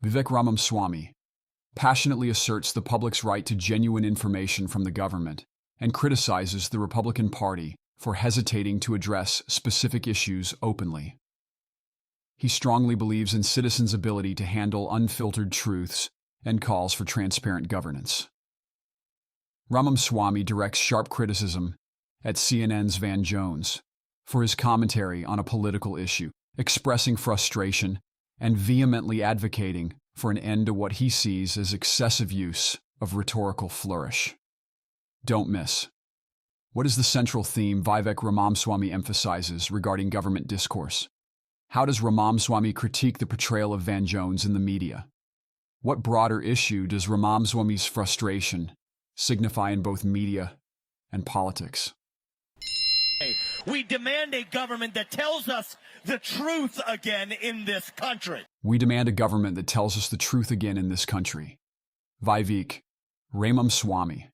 Vivek Ramaswamy passionately asserts the public's right to genuine information from the government and criticizes the Republican Party for hesitating to address specific issues openly. He strongly believes in citizens' ability to handle unfiltered truths and calls for transparent governance. Ramaswamy directs sharp criticism at CNN's Van Jones for his commentary on a political issue, expressing frustration and vehemently advocating for an end to what he sees as excessive use of rhetorical flourish. Don't miss. What is the central theme Vivek Ramaswamy emphasizes regarding government discourse? How does Ramaswamy critique the portrayal of Van Jones in the media? What broader issue does Ramaswamy's frustration signify in both media and politics? We demand a government that tells us the truth again in this country. We demand a government that tells us the truth again in this country. Vivek Ramaswamy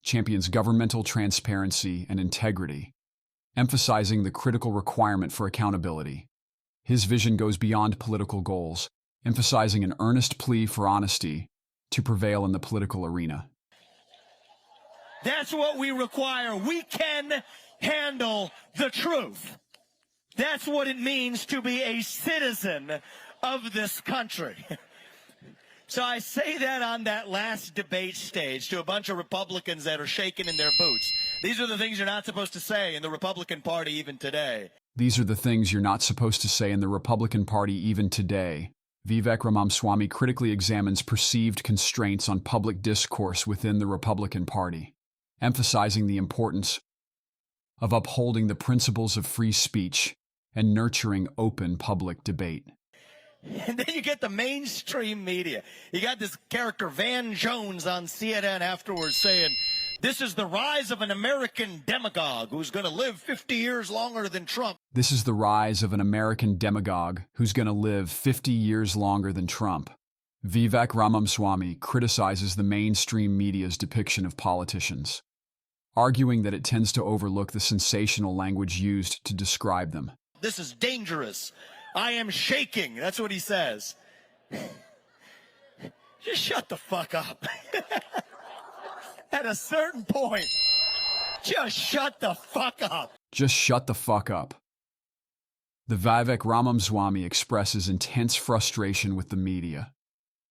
champions governmental transparency and integrity, emphasizing the critical requirement for accountability. His vision goes beyond political goals, emphasizing an earnest plea for honesty to prevail in the political arena. That's what we require. We can handle the truth. That's what it means to be a citizen of this country. So I say that on that last debate stage to a bunch of Republicans that are shaking in their boots. These are the things you're not supposed to say in the Republican Party even today. These are the things you're not supposed to say in the Republican Party even today. Vivek Ramaswamy critically examines perceived constraints on public discourse within the Republican Party, emphasizing the importance of upholding the principles of free speech and nurturing open public debate. And then you get the mainstream media. You got this character Van Jones on CNN afterwards saying, this is the rise of an American demagogue who's going to live 50 years longer than Trump. This is the rise of an American demagogue who's going to live 50 years longer than Trump. Vivek Ramaswamy criticizes the mainstream media's depiction of politicians, arguing that it tends to overlook the sensational language used to describe them. This is dangerous. I am shaking. That's what he says. Just shut the fuck up. At a certain point, just shut the fuck up. Just shut the fuck up. The Vivek Ramaswamy expresses intense frustration with the media,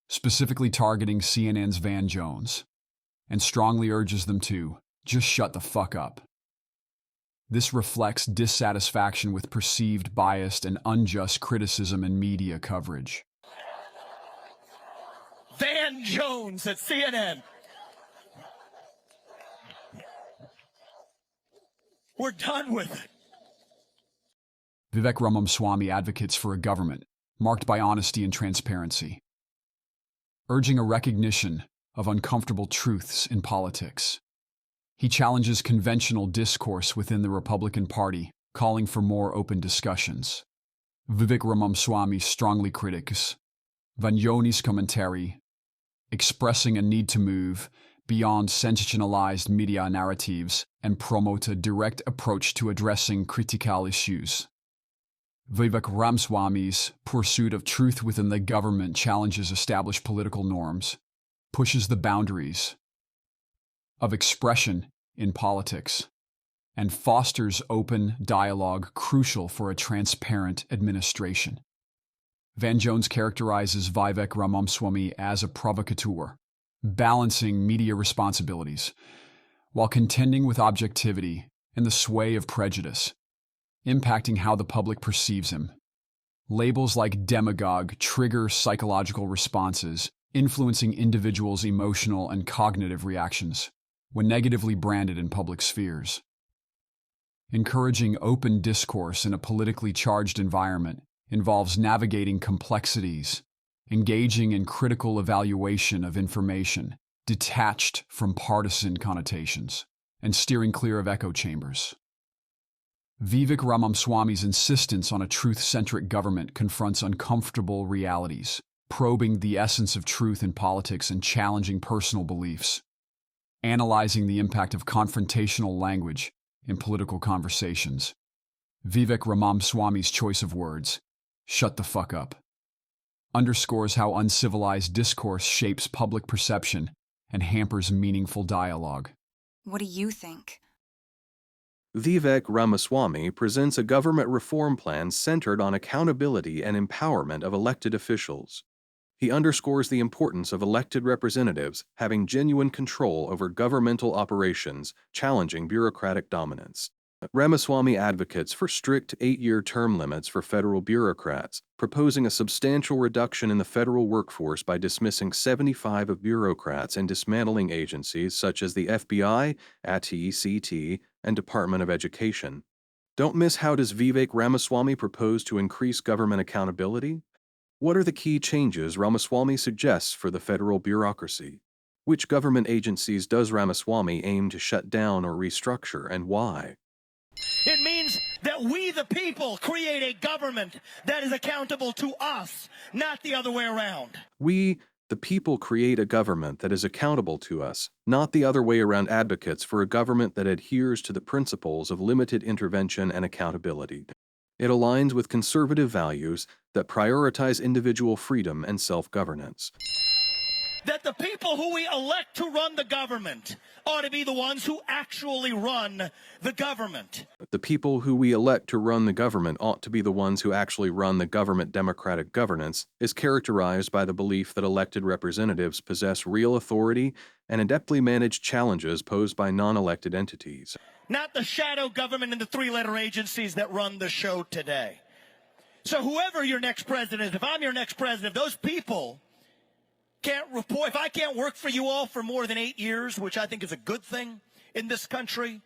specifically targeting CNN's Van Jones, and strongly urges them to just shut the fuck up. This reflects dissatisfaction with perceived biased and unjust criticism in media coverage. Van Jones at CNN. We're done with it. Vivek Ramaswamy advocates for a government marked by honesty and transparency, urging a recognition of uncomfortable truths in politics. He challenges conventional discourse within the Republican Party, calling for more open discussions. Vivek Ramaswamy strongly critiques Van Jones' commentary, expressing a need to move beyond sensationalized media narratives and promote a direct approach to addressing critical issues. Vivek Ramaswamy's pursuit of truth within the government challenges established political norms, pushes the boundaries of expression in politics, and fosters open dialogue crucial for a transparent administration. Van Jones characterizes Vivek Ramaswamy as a provocateur, balancing media responsibilities while contending with objectivity and the sway of prejudice, impacting how the public perceives him. Labels like demagogue trigger psychological responses, influencing individuals' emotional and cognitive reactions when negatively branded in public spheres. Encouraging open discourse in a politically charged environment involves navigating complexities, engaging in critical evaluation of information detached from partisan connotations, and steering clear of echo chambers. Vivek Ramaswamy's insistence on a truth-centric government confronts uncomfortable realities, probing the essence of truth in politics and challenging personal beliefs. Analyzing the impact of confrontational language in political conversations. Vivek Ramaswamy's choice of words, shut the fuck up, underscores how uncivilized discourse shapes public perception and hampers meaningful dialogue. What do you think? Vivek Ramaswamy presents a government reform plan centered on accountability and empowerment of elected officials. He underscores the importance of elected representatives having genuine control over governmental operations, challenging bureaucratic dominance. Ramaswamy advocates for strict 8-year term limits for federal bureaucrats, proposing a substantial reduction in the federal workforce by dismissing 75 of bureaucrats and dismantling agencies such as the FBI, ATCT, and Department of Education. Don't miss how does Vivek Ramaswamy propose to increase government accountability? What are the key changes Ramaswamy suggests for the federal bureaucracy? Which government agencies does Ramaswamy aim to shut down or restructure, and why? It means that we, the people, create a government that is accountable to us, not the other way around. We, the people, create a government that is accountable to us, not the other way around. Advocates for a government that adheres to the principles of limited intervention and accountability. It aligns with conservative values that prioritize individual freedom and self-governance. That the people who we elect to run the government ought to be the ones who actually run the government. The people who we elect to run the government ought to be the ones who actually run the government. Democratic governance is characterized by the belief that elected representatives possess real authority and adeptly manage challenges posed by non-elected entities. Not the shadow government and the three-letter agencies that run the show today. So whoever your next president is, if I'm your next president, those people can't report. If I can't work for you all for more than 8 years, which I think is a good thing in this country,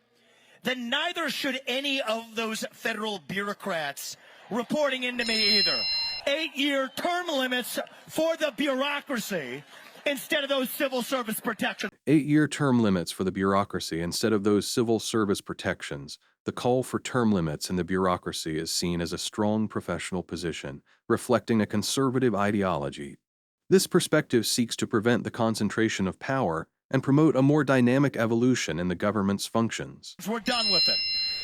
then neither should any of those federal bureaucrats reporting into me either. 8-year term limits for the bureaucracy instead of those civil service protections. 8-year term limits for the bureaucracy instead of those civil service protections. The call for term limits in the bureaucracy is seen as a strong professional position, reflecting a conservative ideology. This perspective seeks to prevent the concentration of power and promote a more dynamic evolution in the government's functions. We're done with it.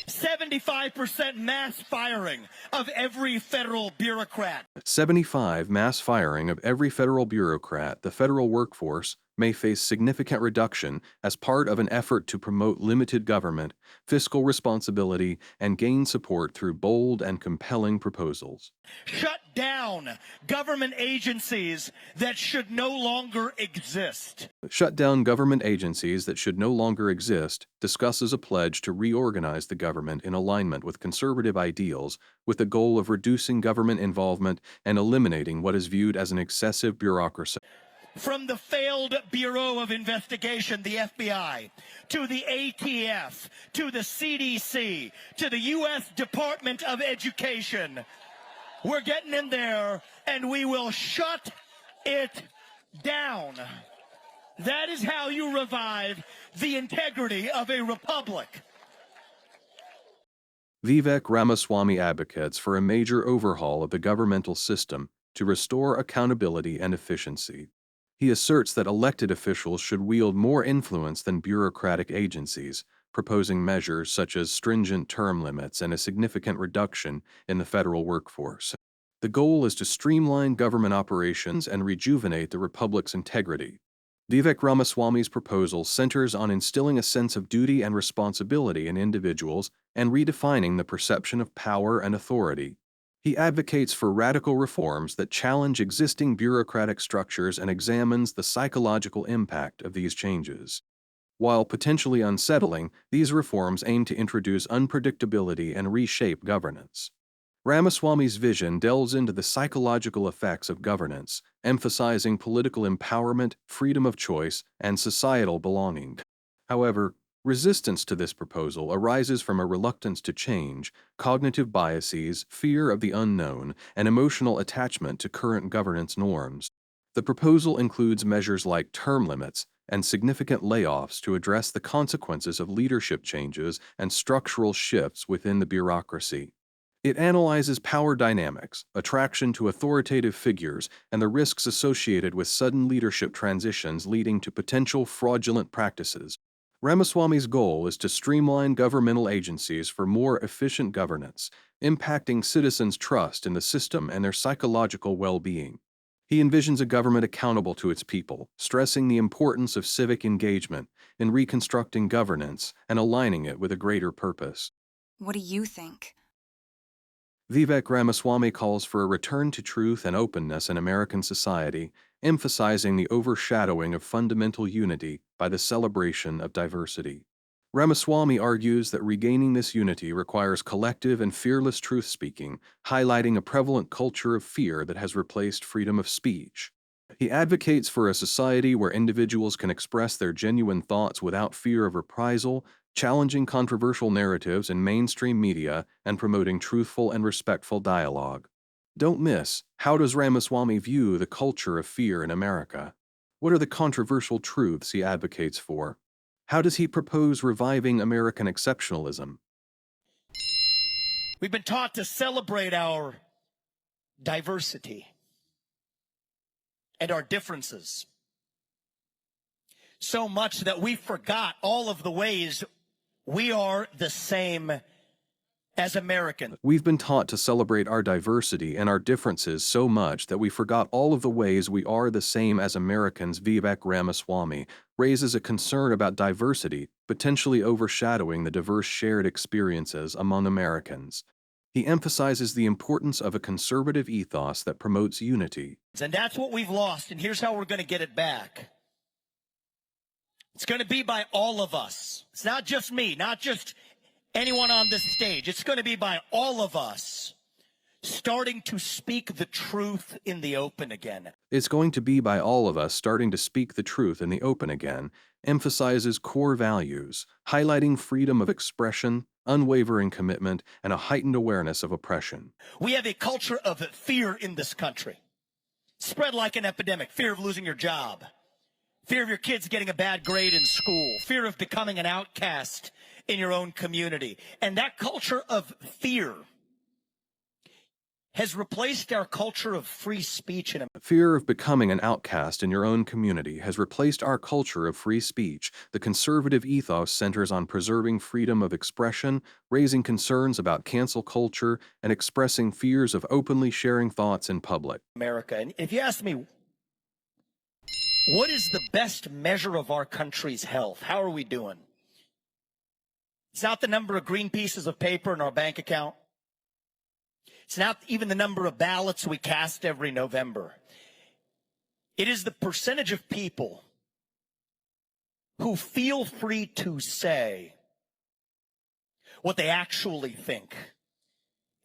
75% mass firing of every federal bureaucrat. 75 mass firing of every federal bureaucrat. The federal workforce may face significant reduction as part of an effort to promote limited government, fiscal responsibility, and gain support through bold and compelling proposals. Shut down government agencies that should no longer exist. Shut down government agencies that should no longer exist discusses a pledge to reorganize the government in alignment with conservative ideals with the goal of reducing government involvement and eliminating what is viewed as an excessive bureaucracy. From the failed Bureau of Investigation, the FBI, to the ATF, to the CDC, to the U.S. Department of Education, we're getting in there and we will shut it down. That is how you revive the integrity of a republic. Vivek Ramaswamy advocates for a major overhaul of the governmental system to restore accountability and efficiency. He asserts that elected officials should wield more influence than bureaucratic agencies, proposing measures such as stringent term limits and a significant reduction in the federal workforce. The goal is to streamline government operations and rejuvenate the republic's integrity. Vivek Ramaswamy's proposal centers on instilling a sense of duty and responsibility in individuals and redefining the perception of power and authority. He advocates for radical reforms that challenge existing bureaucratic structures and examines the psychological impact of these changes. While potentially unsettling, these reforms aim to introduce unpredictability and reshape governance. Ramaswamy's vision delves into the psychological effects of governance, emphasizing political empowerment, freedom of choice, and societal belonging. However, resistance to this proposal arises from a reluctance to change, cognitive biases, fear of the unknown, and emotional attachment to current governance norms. The proposal includes measures like term limits and significant layoffs to address the consequences of leadership changes and structural shifts within the bureaucracy. It analyzes power dynamics, attraction to authoritative figures, and the risks associated with sudden leadership transitions leading to potential fraudulent practices. Ramaswamy's goal is to streamline governmental agencies for more efficient governance, impacting citizens' trust in the system and their psychological well-being. He envisions a government accountable to its people, stressing the importance of civic engagement in reconstructing governance and aligning it with a greater purpose. What do you think? Vivek Ramaswamy calls for a return to truth and openness in American society, emphasizing the overshadowing of fundamental unity by the celebration of diversity. Ramaswamy argues that regaining this unity requires collective and fearless truth-speaking, highlighting a prevalent culture of fear that has replaced freedom of speech. He advocates for a society where individuals can express their genuine thoughts without fear of reprisal, challenging controversial narratives in mainstream media, and promoting truthful and respectful dialogue. Don't miss, how does Ramaswamy view the culture of fear in America? What are the controversial truths he advocates for? How does he propose reviving American exceptionalism? We've been taught to celebrate our diversity and our differences so much that we forgot all of the ways we are the same as Americans. We've been taught to celebrate our diversity and our differences so much that we forgot all of the ways we are the same as Americans. Vivek Ramaswamy raises a concern about diversity potentially overshadowing the diverse shared experiences among Americans. He emphasizes the importance of a conservative ethos that promotes unity. And that's what we've lost, and here's how we're going to get it back. It's going to be by all of us. It's not just me, not just anyone on this stage. It's going to be by all of us starting to speak the truth in the open again. It's going to be by all of us starting to speak the truth in the open again, emphasizes core values, highlighting freedom of expression, unwavering commitment, and a heightened awareness of oppression. We have a culture of fear in this country. Spread like an epidemic. Fear of losing your job. Fear of your kids getting a bad grade in school. Fear of becoming an outcast in your own community. And that culture of fear has replaced our culture of free speech. Fear of becoming an outcast in your own community has replaced our culture of free speech. The conservative ethos centers on preserving freedom of expression, raising concerns about cancel culture, and expressing fears of openly sharing thoughts in public. America. And if you ask me, what is the best measure of our country's health? How are we doing? It's not the number of green pieces of paper in our bank account. It's not even the number of ballots we cast every November. It is the percentage of people who feel free to say what they actually think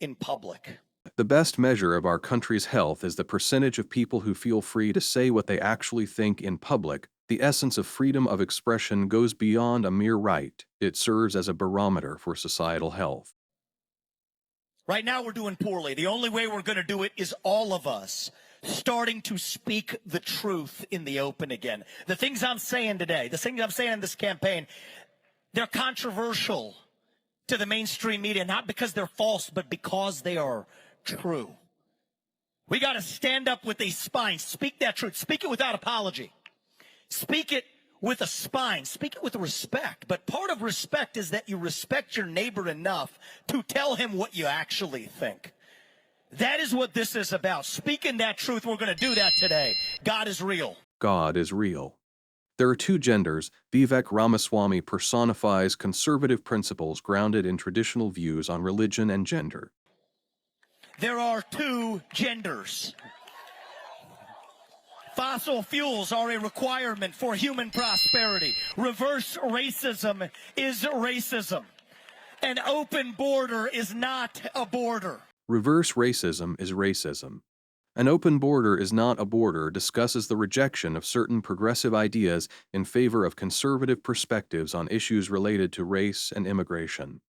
in public. The best measure of our country's health is the percentage of people who feel free to say what they actually think in public. The essence of freedom of expression goes beyond a mere right. It serves as a barometer for societal health. Right now we're doing poorly. The only way we're going to do it is all of us starting to speak the truth in the open again. The things I'm saying today, the things I'm saying in this campaign, they're controversial to the mainstream media, not because they're false, but because they are true. We got to stand up with a spine. Speak that truth. Speak it without apology. Speak it with a spine. Speak it with respect. But part of respect is that you respect your neighbor enough to tell him what you actually think. That is what this is about. Speaking that truth, we're going to do that today. God is real. God is real. There are two genders. Vivek Ramaswamy personifies conservative principles grounded in traditional views on religion and gender. There are two genders. Fossil fuels are a requirement for human prosperity. Reverse racism is racism. An open border is not a border. Reverse racism is racism. An open border is not a border discusses the rejection of certain progressive ideas in favor of conservative perspectives on issues related to race and immigration.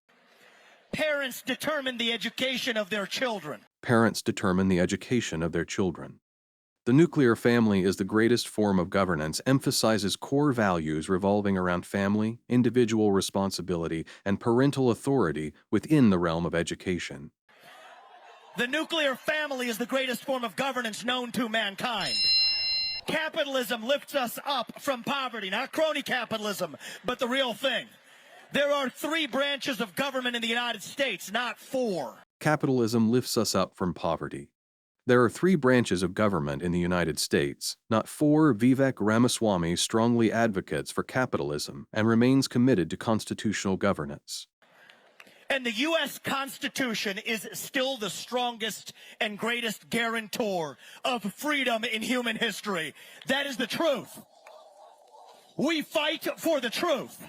Parents determine the education of their children. Parents determine the education of their children. The nuclear family is the greatest form of governance, emphasizes core values revolving around family, individual responsibility, and parental authority within the realm of education. The nuclear family is the greatest form of governance known to mankind. Capitalism lifts us up from poverty, not crony capitalism, but the real thing. There are 3 branches of government in the United States, not 4. Capitalism lifts us up from poverty. There are three branches of government in the United States, not four. Vivek Ramaswamy strongly advocates for capitalism and remains committed to constitutional governance. And the U.S. Constitution is still the strongest and greatest guarantor of freedom in human history. That is the truth. We fight for the truth.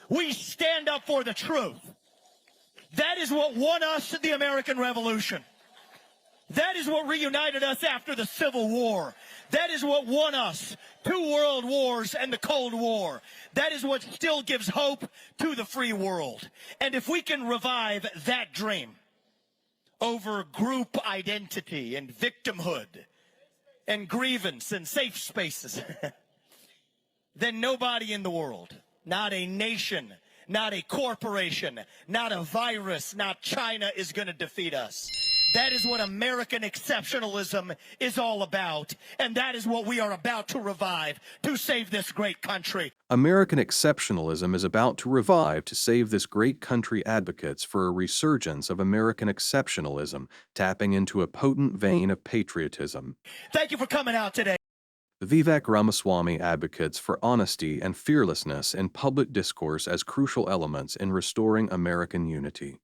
We stand up for the truth. That is what won us the American Revolution. That is what reunited us after the Civil War. That is what won us 2 world wars and the Cold War. That is what still gives hope to the free world. And if we can revive that dream over group identity and victimhood and grievance and safe spaces, then nobody in the world, not a nation, not a corporation, not a virus, not China is going to defeat us. That is what American exceptionalism is all about, and that is what we are about to revive to save this great country. American exceptionalism is about to revive to save this great country. Advocates for a resurgence of American exceptionalism, tapping into a potent vein of patriotism. Thank you for coming out today. Vivek Ramaswamy advocates for honesty and fearlessness in public discourse as crucial elements in restoring American unity.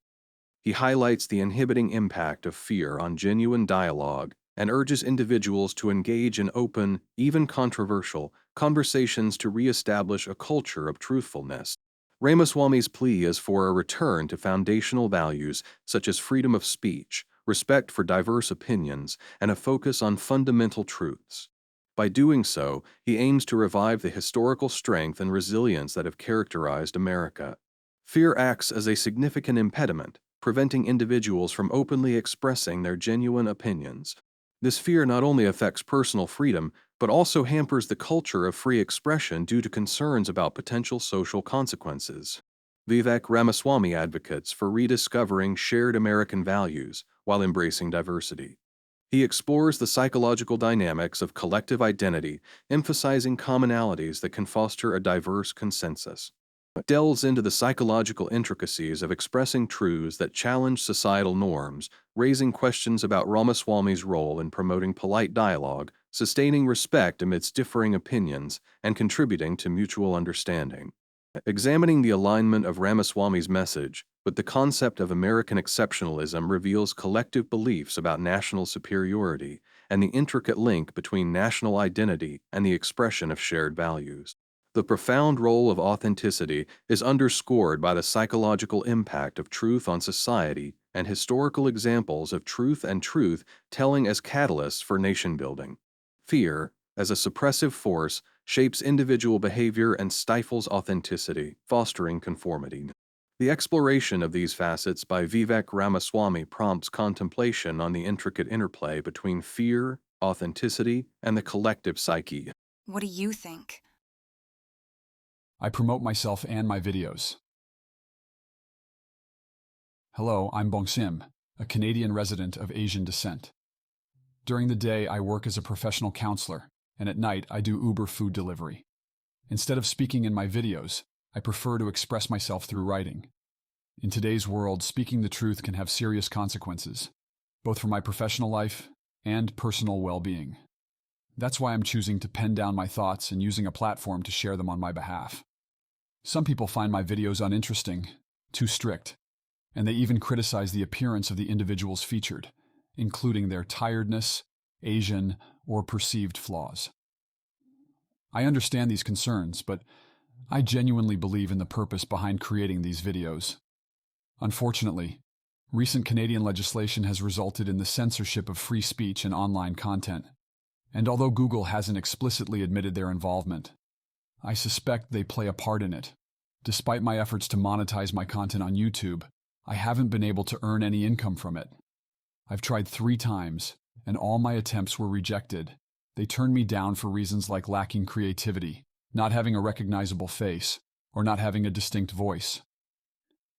He highlights the inhibiting impact of fear on genuine dialogue and urges individuals to engage in open, even controversial, conversations to reestablish a culture of truthfulness. Ramaswamy's plea is for a return to foundational values such as freedom of speech, respect for diverse opinions, and a focus on fundamental truths. By doing so, he aims to revive the historical strength and resilience that have characterized America. Fear acts as a significant impediment, preventing individuals from openly expressing their genuine opinions. This fear not only affects personal freedom, but also hampers the culture of free expression due to concerns about potential social consequences. Vivek Ramaswamy advocates for rediscovering shared American values while embracing diversity. He explores the psychological dynamics of collective identity, emphasizing commonalities that can foster a diverse consensus. Delves into the psychological intricacies of expressing truths that challenge societal norms, raising questions about Ramaswamy's role in promoting polite dialogue, sustaining respect amidst differing opinions, and contributing to mutual understanding. Examining the alignment of Ramaswamy's message with the concept of American exceptionalism reveals collective beliefs about national superiority and the intricate link between national identity and the expression of shared values. The profound role of authenticity is underscored by the psychological impact of truth on society and historical examples of truth and truth-telling as catalysts for nation-building. Fear, as a suppressive force, shapes individual behavior and stifles authenticity, fostering conformity. The exploration of these facets by Vivek Ramaswamy prompts contemplation on the intricate interplay between fear, authenticity, and the collective psyche. What do you think? I promote myself and my videos. Hello, I'm Bong Sim, a Canadian resident of Asian descent. During the day, I work as a professional counselor, and at night, I do Uber food delivery. Instead of speaking in my videos, I prefer to express myself through writing. In today's world, speaking the truth can have serious consequences, both for my professional life and personal well-being. That's why I'm choosing to pen down my thoughts and using a platform to share them on my behalf. Some people find my videos uninteresting, too strict, and they even criticize the appearance of the individuals featured, including their tiredness, Asian, or perceived flaws. I understand these concerns, but I genuinely believe in the purpose behind creating these videos. Unfortunately, recent Canadian legislation has resulted in the censorship of free speech and online content. And although Google hasn't explicitly admitted their involvement, I suspect they play a part in it. Despite my efforts to monetize my content on YouTube, I haven't been able to earn any income from it. I've tried 3 times, and all my attempts were rejected. They turned me down for reasons like lacking creativity, not having a recognizable face, or not having a distinct voice.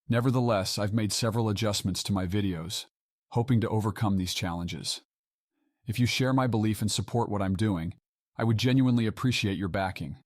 Nevertheless, I've made several adjustments to my videos, hoping to overcome these challenges. If you share my belief and support what I'm doing, I would genuinely appreciate your backing.